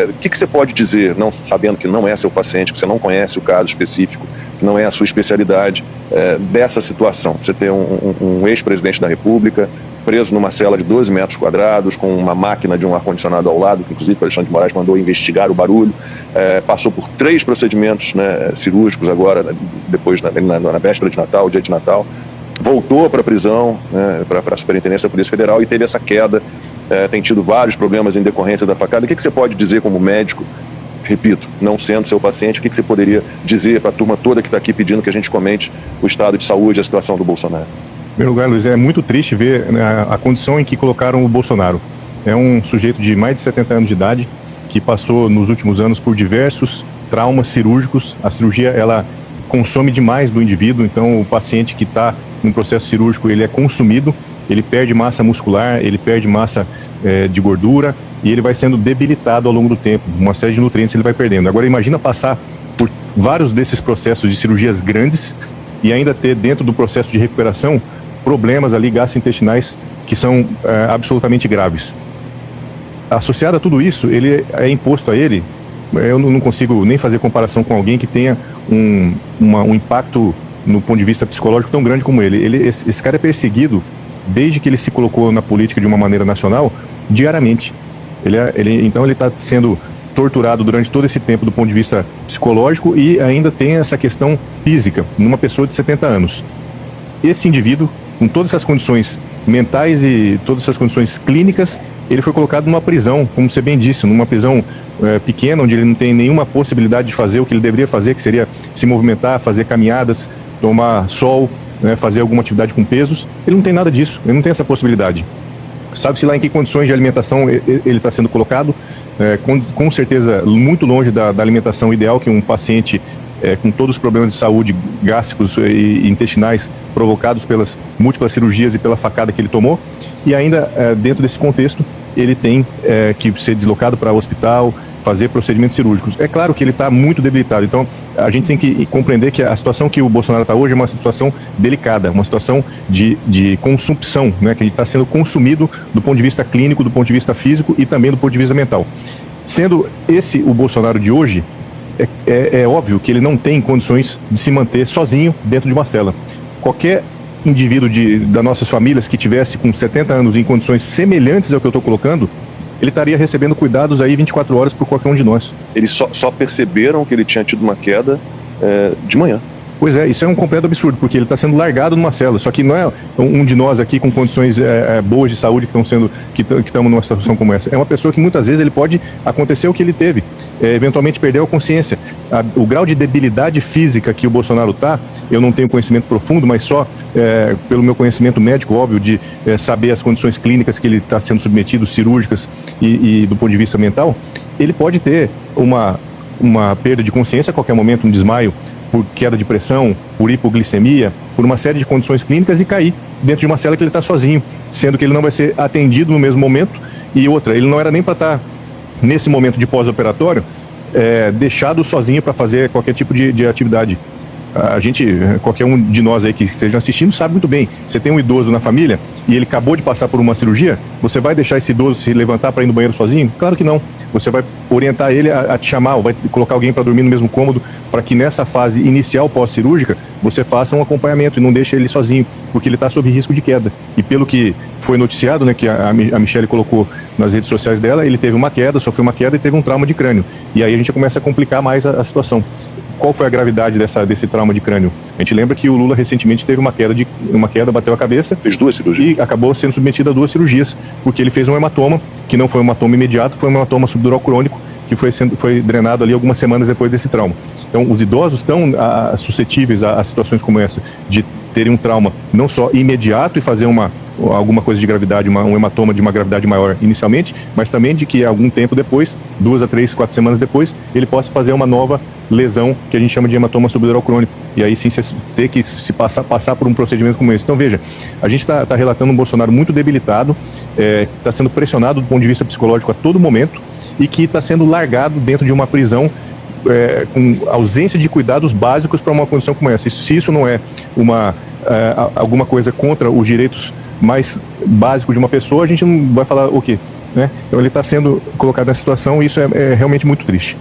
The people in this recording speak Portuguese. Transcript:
O que você pode dizer, não sabendo que não é seu paciente, que você não conhece o caso específico, que não é a sua especialidade, dessa situação? Você tem um ex-presidente da República preso numa cela de 12 metros quadrados, com uma máquina de um ar-condicionado ao lado, que inclusive o Alexandre de Moraes mandou investigar o barulho, passou por 3 procedimentos, né, cirúrgicos agora, depois na véspera de Natal, dia de Natal, voltou para a prisão, né, para a Superintendência da Polícia Federal, e teve essa queda, tem tido vários problemas em decorrência da facada. O que você pode dizer como médico, repito, não sendo seu paciente, o que você poderia dizer para a turma toda que está aqui pedindo que a gente comente o estado de saúde e a situação do Bolsonaro? Em primeiro lugar, Luiz, é muito triste ver a condição em que colocaram o Bolsonaro. É um sujeito de mais de 70 anos de idade que passou nos últimos anos por diversos traumas cirúrgicos. A cirurgia, ela consome demais do indivíduo, então o paciente que está no processo cirúrgico, ele é consumido, ele perde massa muscular, ele perde massa de gordura e ele vai sendo debilitado ao longo do tempo. Uma série de nutrientes ele vai perdendo. Agora imagina passar por vários desses processos de cirurgias grandes e ainda ter dentro do processo de recuperação problemas ali gastrointestinais que são absolutamente graves. Associado a tudo isso, ele é imposto a ele, eu não consigo nem fazer comparação com alguém que tenha um impacto no ponto de vista psicológico tão grande como ele. Esse cara é perseguido desde que ele se colocou na política de uma maneira nacional, diariamente. Então ele está sendo torturado durante todo esse tempo do ponto de vista psicológico e ainda tem essa questão física, numa pessoa de 70 anos. Esse indivíduo, com todas essas condições mentais e todas essas condições clínicas, ele foi colocado numa prisão, como você bem disse, numa prisão pequena, onde ele não tem nenhuma possibilidade de fazer o que ele deveria fazer, que seria se movimentar, fazer caminhadas, tomar sol, fazer alguma atividade com pesos. Ele não tem nada disso, ele não tem essa possibilidade. Sabe-se lá em que condições de alimentação ele está sendo colocado, com certeza muito longe da alimentação ideal que um paciente com todos os problemas de saúde gástricos e intestinais provocados pelas múltiplas cirurgias e pela facada que ele tomou, e ainda dentro desse contexto ele tem que ser deslocado para o hospital, fazer procedimentos cirúrgicos. É claro que ele está muito debilitado, então a gente tem que compreender que a situação que o Bolsonaro está hoje é uma situação delicada, uma situação de consumpção, né, que ele está sendo consumido do ponto de vista clínico, do ponto de vista físico e também do ponto de vista mental. Sendo esse o Bolsonaro de hoje, é óbvio que ele não tem condições de se manter sozinho dentro de uma cela. Qualquer indivíduo das nossas famílias que tivesse com 70 anos em condições semelhantes ao que eu estou colocando, ele estaria recebendo cuidados aí 24 horas por qualquer um de nós. Eles só perceberam que ele tinha tido uma queda de manhã. Pois é, isso é um completo absurdo, porque ele está sendo largado numa cela. Só que não é um de nós aqui com condições boas de saúde que estamos numa situação como essa. É uma pessoa que muitas vezes ele pode acontecer o que ele teve, eventualmente perdeu a consciência. O grau de debilidade física que o Bolsonaro está, eu não tenho conhecimento profundo, mas só pelo meu conhecimento médico, óbvio, de saber as condições clínicas que ele está sendo submetido, cirúrgicas e do ponto de vista mental, ele pode ter uma perda de consciência a qualquer momento, um desmaio, por queda de pressão, por hipoglicemia, por uma série de condições clínicas e cair dentro de uma cela que ele está sozinho, sendo que ele não vai ser atendido no mesmo momento. E outra, ele não era nem para estar nesse momento de pós-operatório deixado sozinho para fazer qualquer tipo de atividade. Qualquer um de nós aí que esteja assistindo sabe muito bem, você tem um idoso na família e ele acabou de passar por uma cirurgia, você vai deixar esse idoso se levantar para ir no banheiro sozinho? Claro que não. Você vai orientar ele a te chamar, ou vai colocar alguém para dormir no mesmo cômodo, para que nessa fase inicial pós-cirúrgica você faça um acompanhamento e não deixe ele sozinho, porque ele está sob risco de queda. E pelo que foi noticiado, né, que a Michelle colocou nas redes sociais dela, ele teve uma queda, sofreu uma queda e teve um trauma de crânio. E aí a gente começa a complicar mais a situação. Qual foi a gravidade desse trauma de crânio? A gente lembra que o Lula recentemente teve uma queda, bateu a cabeça, fez 2 cirurgias e acabou sendo submetido a 2 cirurgias, porque ele fez um hematoma, que não foi um hematoma imediato, foi um hematoma subdural crônico, que foi drenado ali algumas semanas depois desse trauma. Então, os idosos estão suscetíveis a situações como essa, de terem um trauma não só imediato e fazer alguma coisa de gravidade, um hematoma de uma gravidade maior inicialmente, mas também de que algum tempo depois, 2 a 3, 4 semanas depois, ele possa fazer uma nova lesão que a gente chama de hematoma subdural crônico. E aí sim você ter que se passar por um procedimento como esse. Então veja, a gente está relatando um Bolsonaro muito debilitado, está sendo pressionado do ponto de vista psicológico a todo momento e que está sendo largado dentro de uma prisão com ausência de cuidados básicos para uma condição como essa. Se isso não é alguma coisa contra os direitos mais básicos de uma pessoa, a gente não vai falar o quê? né? Então ele está sendo colocado nessa situação e isso é realmente muito triste.